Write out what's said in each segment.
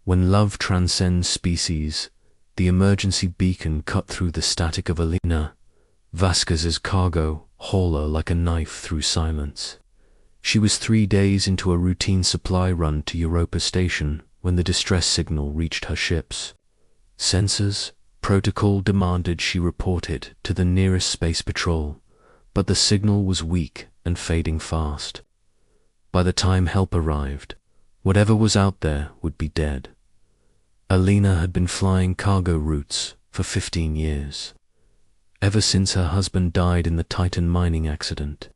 When love transcends species, the emergency beacon cut through the static of Alina, Vasquez's cargo hauler like a knife through silence. She was 3 days into a routine supply run to Europa Station when the distress signal reached her ships. Sensors, protocol demanded she report it to the nearest space patrol, but the signal was weak and fading fast. By the time help arrived, whatever was out there would be dead. Alina had been flying cargo routes for 15 years. Ever since her husband died in the Titan mining accident,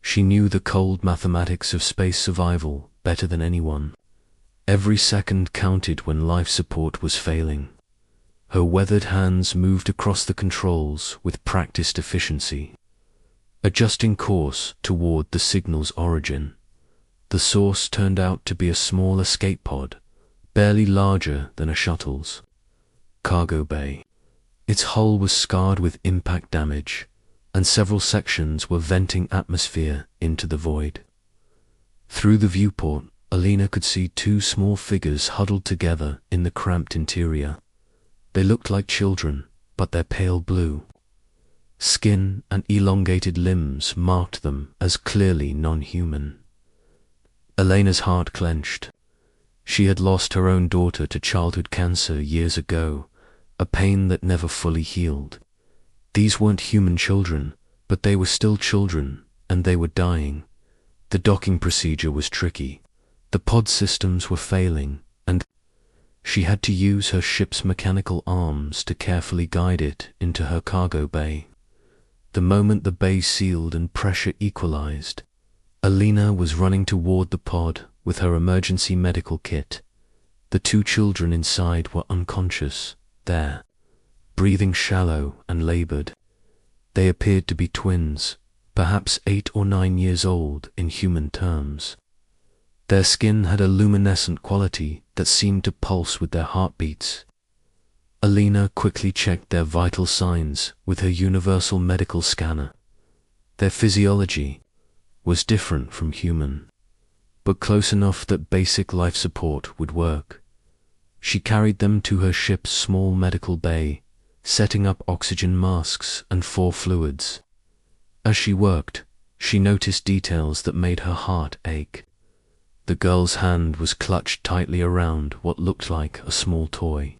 she knew the cold mathematics of space survival better than anyone. Every second counted when life support was failing. Her weathered hands moved across the controls with practiced efficiency, adjusting course toward the signal's origin. The source turned out to be a small escape pod, barely larger than a shuttle's cargo bay. Its hull was scarred with impact damage, and several sections were venting atmosphere into the void. Through the viewport, Alina could see 2 small figures huddled together in the cramped interior. They looked like children, but their pale blue skin and elongated limbs marked them as clearly non-human. Elena's heart clenched. She had lost her own daughter to childhood cancer years ago, a pain that never fully healed. These weren't human children, but they were still children, and they were dying. The docking procedure was tricky. The pod systems were failing, and she had to use her ship's mechanical arms to carefully guide it into her cargo bay. The moment the bay sealed and pressure equalized, Alina was running toward the pod with her emergency medical kit. The 2 children inside were unconscious, there, breathing shallow and labored. They appeared to be twins, perhaps 8 or 9 years old in human terms. Their skin had a luminescent quality that seemed to pulse with their heartbeats. Alina quickly checked their vital signs with her universal medical scanner. Their physiology was different from human, but close enough that basic life support would work. She carried them to her ship's small medical bay, setting up oxygen masks and 4 fluids. As she worked, she noticed details that made her heart ache. The girl's hand was clutched tightly around what looked like a small toy,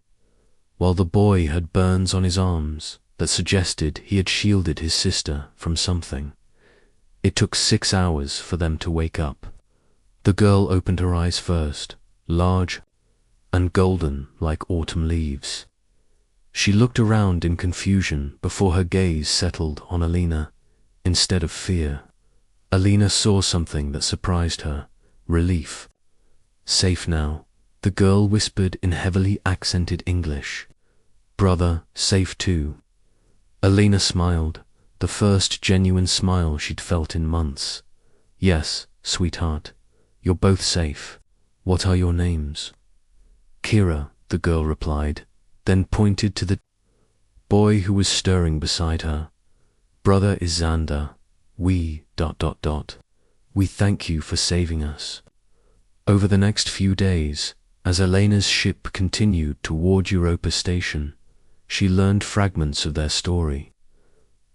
while the boy had burns on his arms that suggested he had shielded his sister from something. It took 6 hours for them to wake up. The girl opened her eyes first, large and golden like autumn leaves. She looked around in confusion before her gaze settled on Alina. Instead of fear, Alina saw something that surprised her: relief. Safe now, the girl whispered in heavily accented English. Brother, safe too. Alina smiled, the first genuine smile she'd felt in months. Yes, sweetheart, you're both safe. What are your names? Kira, the girl replied, then pointed to the boy who was stirring beside her. Brother is Xander. We... We thank you for saving us. Over the next few days, as Elena's ship continued toward Europa Station, she learned fragments of their story.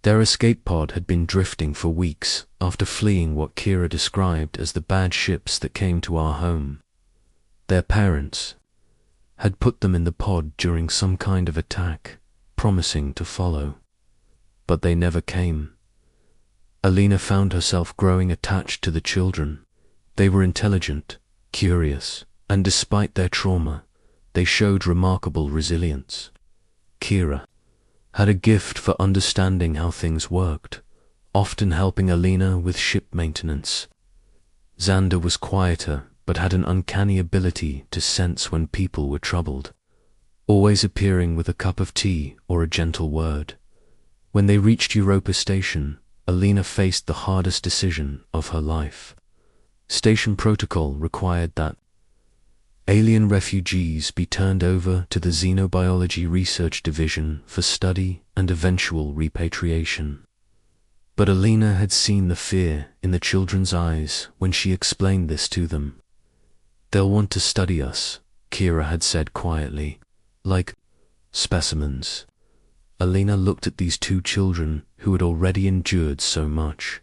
Their escape pod had been drifting for weeks after fleeing what Kira described as the bad ships that came to our home. Their parents had put them in the pod during some kind of attack, promising to follow. But they never came. Alina found herself growing attached to the children. They were intelligent, curious, and despite their trauma, they showed remarkable resilience. Kira had a gift for understanding how things worked, often helping Alina with ship maintenance. Xander was quieter, but had an uncanny ability to sense when people were troubled, always appearing with a cup of tea or a gentle word. When they reached Europa Station, Alina faced the hardest decision of her life. Station protocol required that alien refugees be turned over to the Xenobiology Research Division for study and eventual repatriation. But Alina had seen the fear in the children's eyes when she explained this to them. They'll want to study us, Kira had said quietly. Like specimens. Alina looked at these two children who had already endured so much,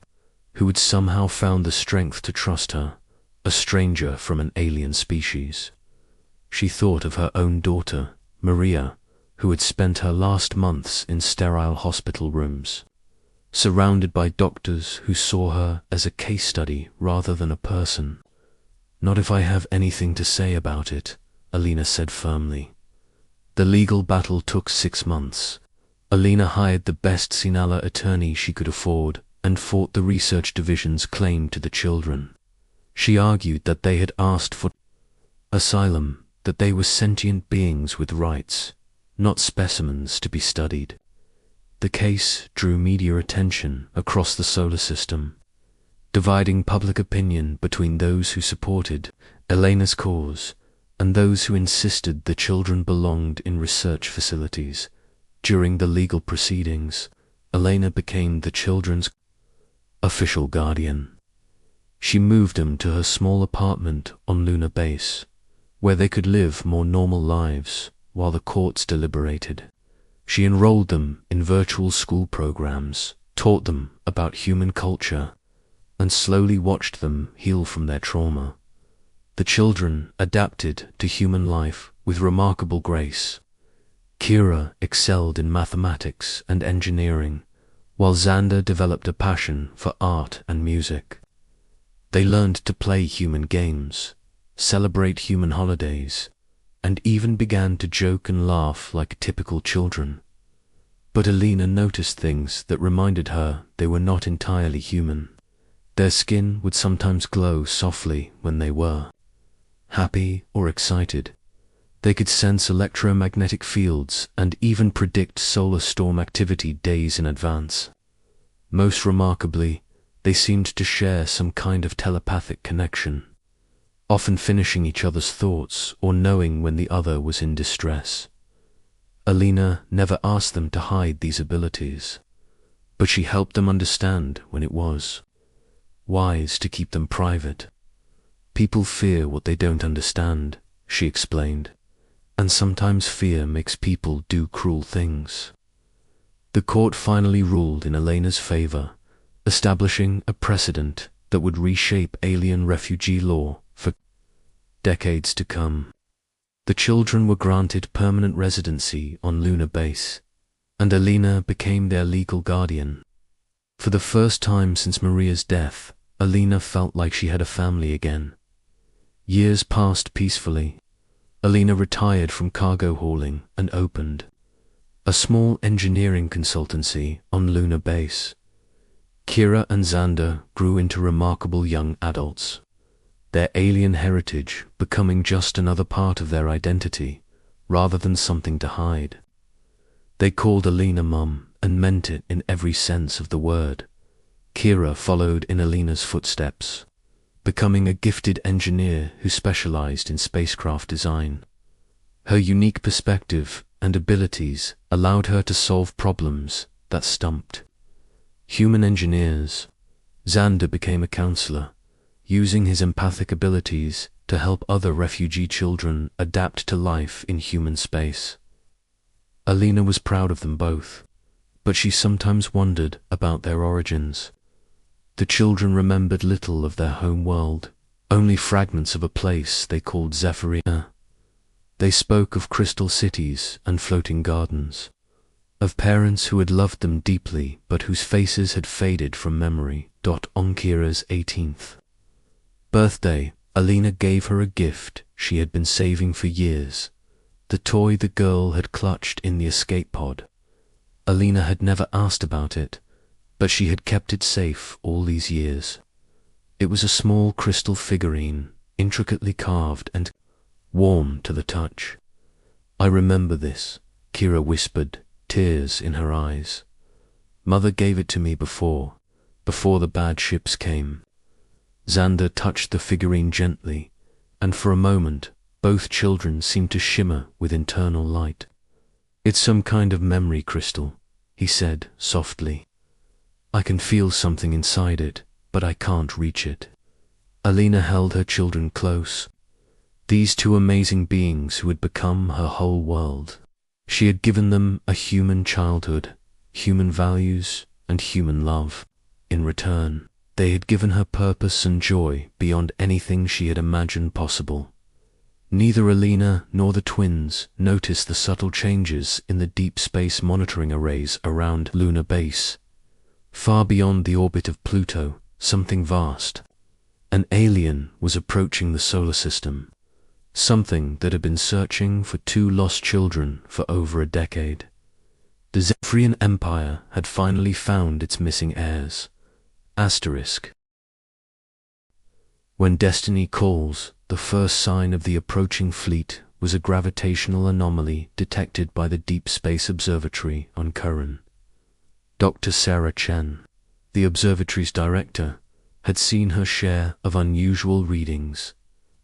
who had somehow found the strength to trust her, a stranger from an alien species. She thought of her own daughter, Maria, who had spent her last months in sterile hospital rooms, surrounded by doctors who saw her as a case study rather than a person. Not if I have anything to say about it, Alina said firmly. The legal battle took 6 months. Alina hired the best Sinala attorney she could afford and fought the research division's claim to the children. She argued that they had asked for asylum, that they were sentient beings with rights, not specimens to be studied. The case drew media attention across the solar system, dividing public opinion between those who supported Elena's cause and those who insisted the children belonged in research facilities. During the legal proceedings, Elena became the children's official guardian. She moved them to her small apartment on Lunar Base, where they could live more normal lives while the courts deliberated. She enrolled them in virtual school programs, taught them about human culture, and slowly watched them heal from their trauma. The children adapted to human life with remarkable grace. Kira excelled in mathematics and engineering, while Xander developed a passion for art and music. They learned to play human games, celebrate human holidays, and even began to joke and laugh like typical children. But Alina noticed things that reminded her they were not entirely human. Their skin would sometimes glow softly when they were happy or excited. They could sense electromagnetic fields and even predict solar storm activity days in advance. Most remarkably, they seemed to share some kind of telepathic connection, often finishing each other's thoughts or knowing when the other was in distress. Alina never asked them to hide these abilities, but she helped them understand when it was wise to keep them private. People fear what they don't understand, she explained, and sometimes fear makes people do cruel things. The court finally ruled in Elena's favor, establishing a precedent that would reshape alien refugee law for decades to come. The children were granted permanent residency on Lunar Base, and Alina became their legal guardian. For the first time since Maria's death, Alina felt like she had a family again. Years passed peacefully. Alina retired from cargo hauling and opened a small engineering consultancy on Lunar Base. Kira and Xander grew into remarkable young adults, their alien heritage becoming just another part of their identity rather than something to hide. They called Alina Mum and meant it in every sense of the word. Kira followed in Alina's footsteps, becoming a gifted engineer who specialized in spacecraft design. Her unique perspective and abilities allowed her to solve problems that stumped human engineers. Xander became a counselor, using his empathic abilities to help other refugee children adapt to life in human space. Alina was proud of them both, but she sometimes wondered about their origins. The children remembered little of their home world, only fragments of a place they called Zephyria. They spoke of crystal cities and floating gardens, of parents who had loved them deeply but whose faces had faded from memory. On Kira's 18th birthday, Alina gave her a gift she had been saving for years, the toy the girl had clutched in the escape pod. Alina had never asked about it, but she had kept it safe all these years. It was a small crystal figurine, intricately carved and warm to the touch. "I remember this," Kira whispered, tears in her eyes. "Mother gave it to me before the bad ships came." Xander touched the figurine gently, and for a moment both children seemed to shimmer with internal light. "It's some kind of memory crystal," he said softly. "I can feel something inside it, but I can't reach it." Alina held her children close. These two amazing beings who had become her whole world. She had given them a human childhood, human values, and human love. In return, they had given her purpose and joy beyond anything she had imagined possible. Neither Alina nor the twins noticed the subtle changes in the deep space monitoring arrays around Lunar Base. Far beyond the orbit of Pluto, something vast, an alien, was approaching the solar system. Something that had been searching for two lost children for over a decade. The Zephyrian Empire had finally found its missing heirs. Asterisk. When destiny calls, the first sign of the approaching fleet was a gravitational anomaly detected by the Deep Space Observatory on Curran. Dr. Sarah Chen, the observatory's director, had seen her share of unusual readings,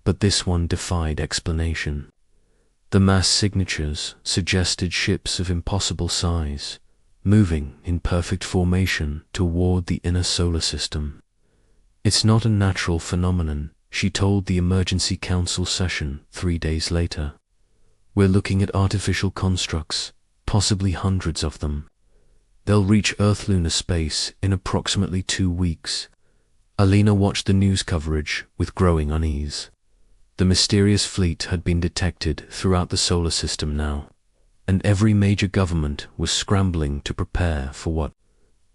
but this one defied explanation. The mass signatures suggested ships of impossible size, moving in perfect formation toward the inner solar system. It's not a natural phenomenon, she told the emergency council session 3 days later. We're looking at artificial constructs, possibly hundreds of them. They'll reach Earth-lunar space in approximately 2 weeks. Alina watched the news coverage with growing unease. The mysterious fleet had been detected throughout the solar system now, and every major government was scrambling to prepare for what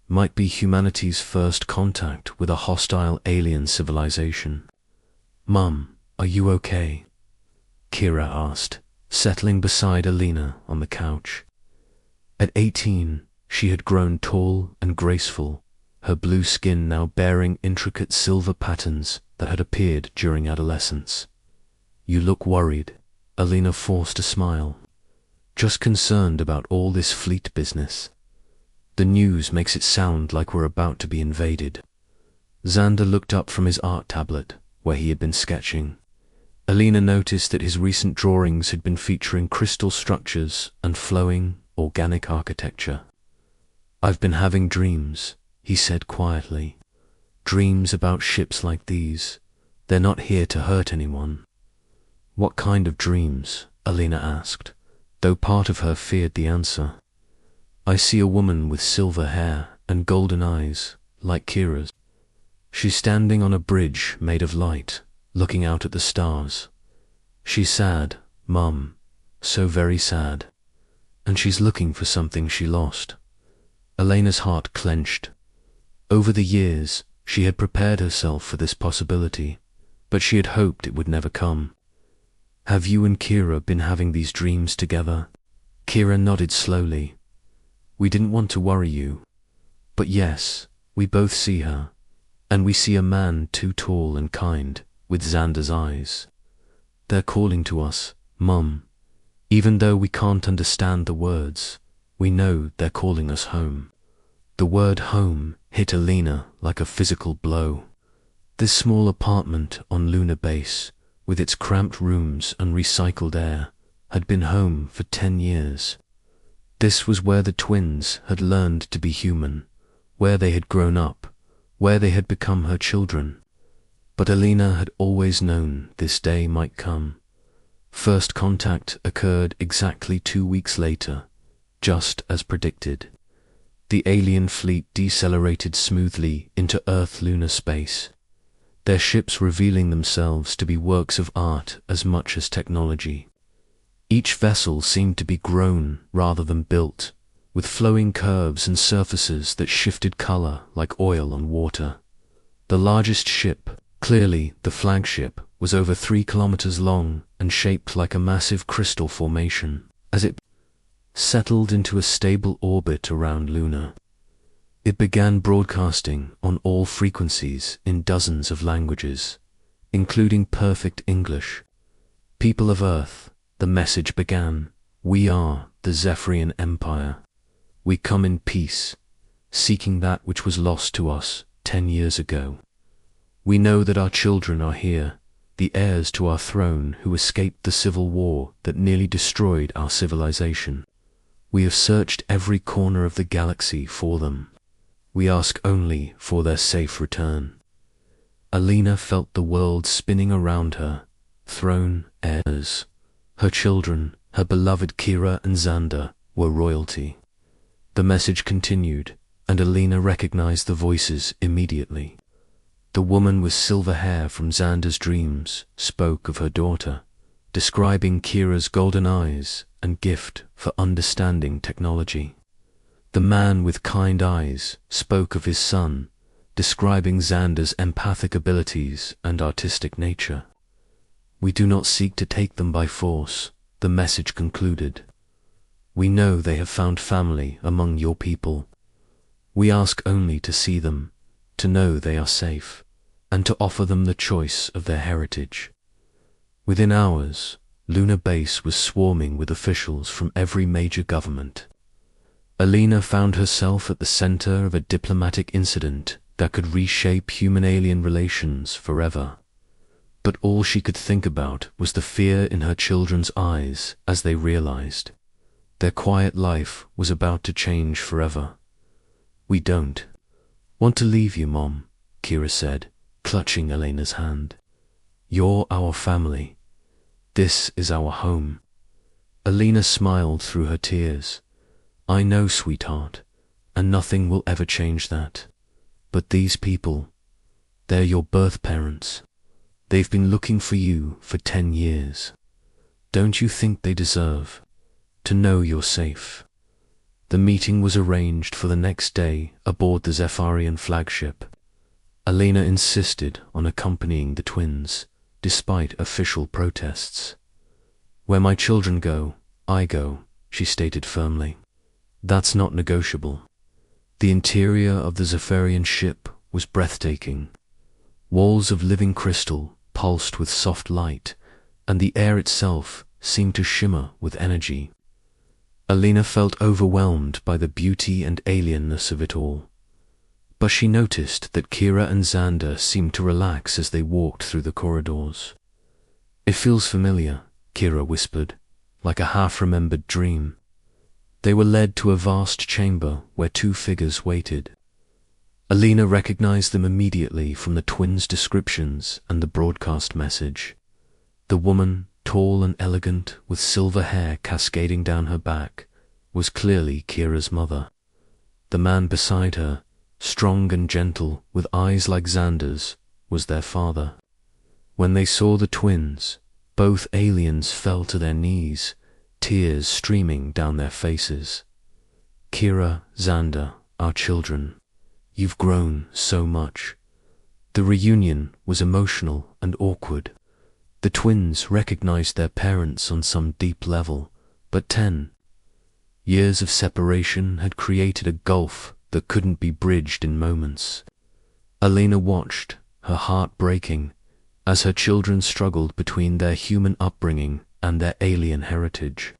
might be humanity's first contact with a hostile alien civilization. "Mum, are you okay?" Kira asked, settling beside Alina on the couch. At 18, she had grown tall and graceful, her blue skin now bearing intricate silver patterns that had appeared during adolescence. "You look worried." Alina forced a smile. "Just concerned about all this fleet business. The news makes it sound like we're about to be invaded." Xander looked up from his art tablet, where he had been sketching. Alina noticed that his recent drawings had been featuring crystal structures and flowing, organic architecture. "I've been having dreams," he said quietly. "Dreams about ships like these. They're not here to hurt anyone." "What kind of dreams?" Alina asked, though part of her feared the answer. "I see a woman with silver hair and golden eyes, like Kira's. She's standing on a bridge made of light, looking out at the stars. She's sad, Mum, so very sad. And she's looking for something she lost." Elena's heart clenched. Over the years, she had prepared herself for this possibility, but she had hoped it would never come. "Have you and Kira been having these dreams together?" Kira nodded slowly. "We didn't want to worry you. But yes, we both see her. And we see a man too tall and kind, with Xander's eyes. They're calling to us, Mum. Even though we can't understand the words, we know they're calling us home." The word home hit Alina like a physical blow. This small apartment on Lunar Base, with its cramped rooms and recycled air, had been home for 10 years. This was where the twins had learned to be human, where they had grown up, where they had become her children. But Alina had always known this day might come. First contact occurred exactly 2 weeks later, just as predicted. The alien fleet decelerated smoothly into Earth-lunar space, their ships revealing themselves to be works of art as much as technology. Each vessel seemed to be grown rather than built, with flowing curves and surfaces that shifted color like oil on water. The largest ship, clearly the flagship, was over 3 kilometers long and shaped like a massive crystal formation. As it settled into a stable orbit around Luna, it began broadcasting on all frequencies in dozens of languages, including perfect English. "People of Earth," the message began, "we are the Zephyrian Empire. We come in peace, seeking that which was lost to us 10 years ago. We know that our children are here, the heirs to our throne who escaped the civil war that nearly destroyed our civilization. We have searched every corner of the galaxy for them. We ask only for their safe return." Alina felt the world spinning around her throne heirs. Her children, her beloved Kira and Xander, were royalty. The message continued, and Alina recognized the voices immediately. The woman with silver hair from Xander's dreams spoke of her daughter, describing Kira's golden eyes and gift for understanding technology. The man with kind eyes spoke of his son, describing Xander's empathic abilities and artistic nature. We do not seek to take them by force, the message concluded. We know they have found family among your people. We ask only to see them, to know they are safe, and to offer them the choice of their heritage. Within hours, Lunar Base was swarming with officials from every major government. Alina found herself at the center of a diplomatic incident that could reshape human-alien relations forever. But all she could think about was the fear in her children's eyes as they realized their quiet life was about to change forever. "We don't want to leave you, Mom," Kira said, clutching Alina's hand. "You're our family. This is our home." Alina smiled through her tears. "I know, sweetheart, and nothing will ever change that. But these people, they're your birth parents. They've been looking for you for 10 years. Don't you think they deserve to know you're safe?" The meeting was arranged for the next day aboard the Zephyrian flagship. Alina insisted on accompanying the twins, despite official protests. "Where my children go, I go," she stated firmly. "That's not negotiable." The interior of the Zephyrian ship was breathtaking. Walls of living crystal pulsed with soft light, and the air itself seemed to shimmer with energy. Alina felt overwhelmed by the beauty and alienness of it all. But she noticed that Kira and Xander seemed to relax as they walked through the corridors. "It feels familiar," Kira whispered, "like a half-remembered dream." They were led to a vast chamber where 2 figures waited. Alina recognized them immediately from the twins' descriptions and the broadcast message. The woman, tall and elegant, with silver hair cascading down her back, was clearly Kira's mother. The man beside her, strong and gentle, with eyes like Xander's, was their father. When they saw the twins, both aliens fell to their knees, tears streaming down their faces. "Kira, Xander, our children, you've grown so much." The reunion was emotional and awkward. The twins recognized their parents on some deep level, but 10 years of separation had created a gulf that couldn't be bridged in moments. Alina watched, her heart breaking, as her children struggled between their human upbringing and their alien heritage.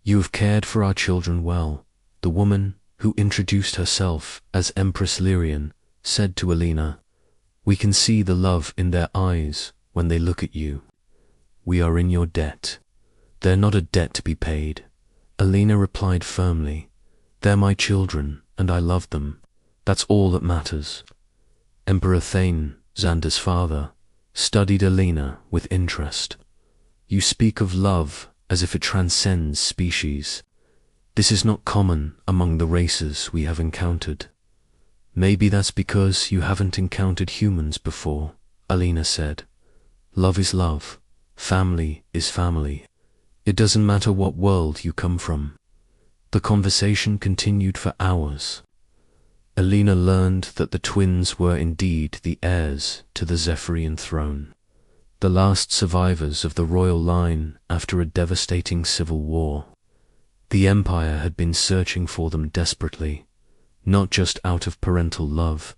"You have cared for our children well," the woman, who introduced herself as Empress Lyrian, said to Alina. "We can see the love in their eyes when they look at you. We are in your debt." "They're not a debt to be paid," Alina replied firmly. "They're my children, and I love them. That's all that matters." Emperor Thane, Xander's father, studied Alina with interest. "You speak of love as if it transcends species. This is not common among the races we have encountered." "Maybe that's because you haven't encountered humans before," Alina said. "Love is love. Family is family. It doesn't matter what world you come from." The conversation continued for hours. Alina learned that the twins were indeed the heirs to the Zephyrian throne, the last survivors of the royal line after a devastating civil war. The Empire had been searching for them desperately, not just out of parental love,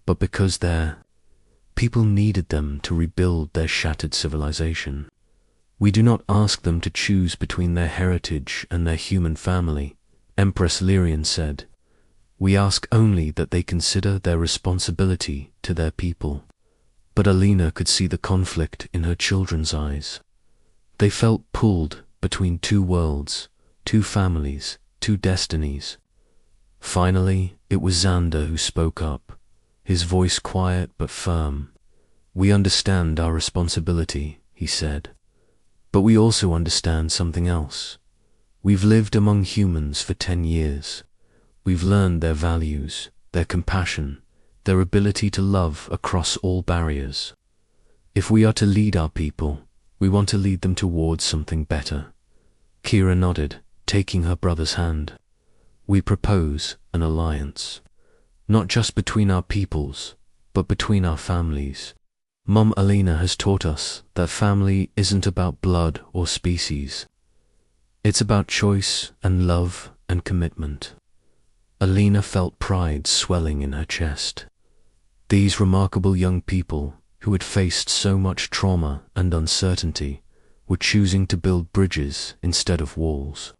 but because their people needed them to rebuild their shattered civilization. "We do not ask them to choose between their heritage and their human family," Empress Lyrian said. "We ask only that they consider their responsibility to their people." But Alina could see the conflict in her children's eyes. They felt pulled between 2 worlds, 2 families, 2 destinies. Finally, it was Xander who spoke up, his voice quiet but firm. "We understand our responsibility," he said. But we also understand something else. We've lived among humans for 10 years. We've learned their values, their compassion, their ability to love across all barriers. If we are to lead our people, we want to lead them towards something better. Kira nodded, taking her brother's hand. We propose an alliance, not just between our peoples, but between our families. Mum Alina has taught us that family isn't about blood or species. It's about choice and love and commitment. Alina felt pride swelling in her chest. These remarkable young people, who had faced so much trauma and uncertainty, were choosing to build bridges instead of walls.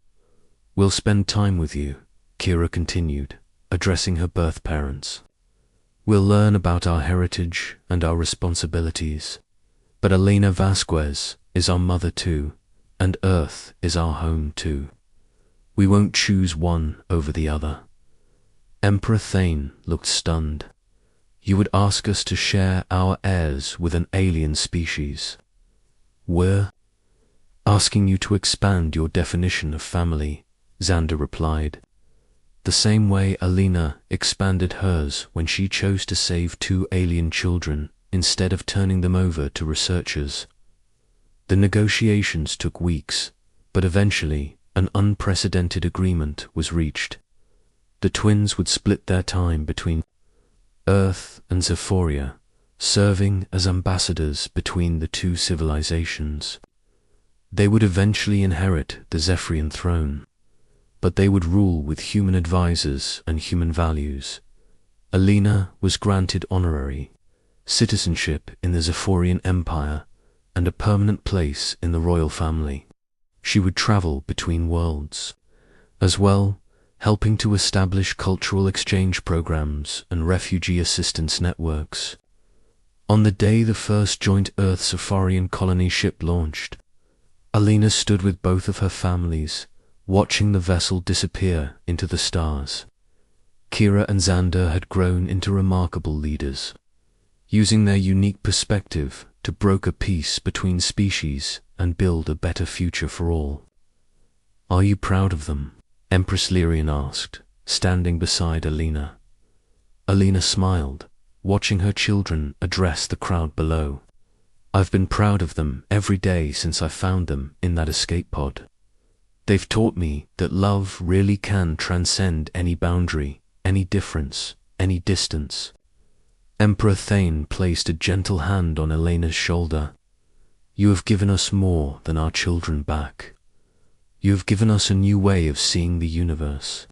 We'll spend time with you, Kira continued, addressing her birth parents. We'll learn about our heritage and our responsibilities. But Elena Vasquez is our mother too, and Earth is our home too. We won't choose one over the other. Emperor Thane looked stunned. You would ask us to share our heirs with an alien species. We're asking you to expand your definition of family, Xander replied. The same way Alina expanded hers when she chose to save 2 alien children instead of turning them over to researchers. The negotiations took weeks, but eventually an unprecedented agreement was reached. The twins would split their time between Earth and Zephoria, serving as ambassadors between the 2 civilizations. They would eventually inherit the Zephyrian throne, but they would rule with human advisors and human values. Alina was granted honorary citizenship in the Zephorian Empire and a permanent place in the royal family. She would travel between worlds, as well, helping to establish cultural exchange programs and refugee assistance networks. On the day the first joint Earth-Zephorian colony ship launched, Alina stood with both of her families, watching the vessel disappear into the stars. Kira and Xander had grown into remarkable leaders, using their unique perspective to broker peace between species and build a better future for all. Are you proud of them? Empress Lyrian asked, standing beside Alina. Alina smiled, watching her children address the crowd below. I've been proud of them every day since I found them in that escape pod. They've taught me that love really can transcend any boundary, any difference, any distance. Emperor Thane placed a gentle hand on Elena's shoulder. You have given us more than our children back. You have given us a new way of seeing the universe.